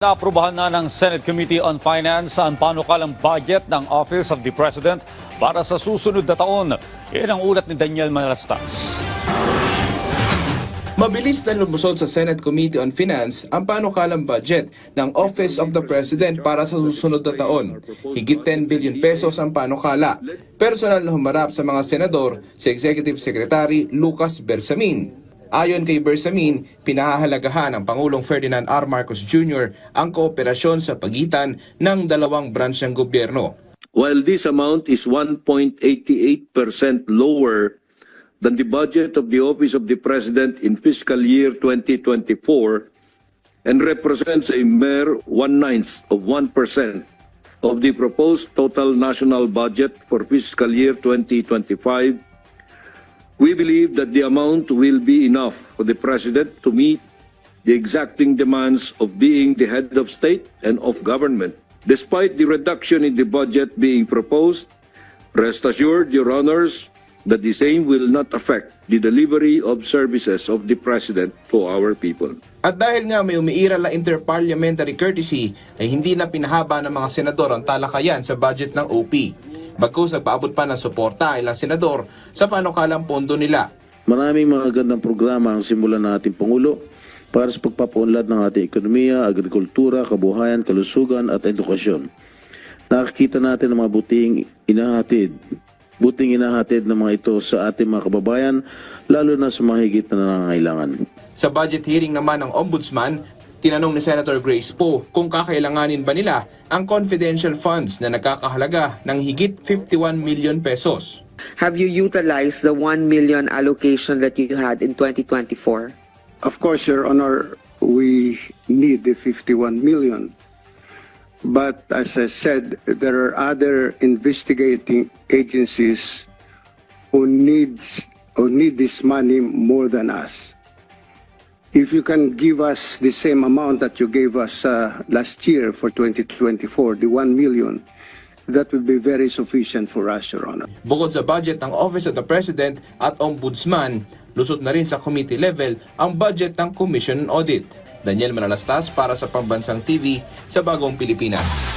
Naaprubahan na ng Senate Committee on Finance ang panukalang budget ng Office of the President para sa susunod na taon. Yan ang ulat ni Daniel Manalastas. Mabilis na lumusod sa Senate Committee on Finance ang panukalang budget ng Office of the President para sa susunod na taon. Higit 10 billion pesos ang panukala. Personal na humarap sa mga senador si Executive Secretary Lucas Bersamin. Ayon kay Bersamin, pinahahalagahan ng Pangulong Ferdinand R. Marcos Jr. ang kooperasyon sa pagitan ng dalawang branch ng gobyerno. While this amount is 1.88% lower than the budget of the Office of the President in fiscal year 2024 and represents a mere 1/9 of 1% of the proposed total national budget for fiscal year 2025, we believe that the amount will be enough for the President to meet the exacting demands of being the head of state and of government. Despite the reduction in the budget being proposed, rest assured, Your Honors, that the same will not affect the delivery of services of the President to our people. At dahil nga may umiiral na interparliamentary courtesy, ay hindi na pinahaba ng mga senador ang talakayan sa budget ng OP. Bagkus nagpaabot pa ng suporta ang ilang senador sa panukalang pondo nila. Maraming mga gandang programa ang simulan ng ating Pangulo para sa pagpapaunlad ng ating ekonomiya, agrikultura, kabuhayan, kalusugan at edukasyon. Nakikita natin ang mga buting inahatid ng mga ito sa ating mga kababayan, lalo na sa mga higit na nangangailangan. Sa budget hearing naman ng Ombudsman, tinanong ni Senator Grace Poe kung kakailanganin ba nila ang confidential funds na nagkakahalaga ng higit 51 million pesos. Have you utilized the 1 million allocation that you had in 2024? Of course, Your Honor, we need the 51 million. But as I said, there are other investigating agencies who need this money more than us. If you can give us the same amount that you gave us last year for 2024, the 1 million, that would be very sufficient for us, Your Honor. Bukod sa budget ng Office of the President at Ombudsman, lusot na rin sa committee level ang budget ng Commission on Audit. Daniel Manalastas para sa Pambansang TV sa Bagong Pilipinas.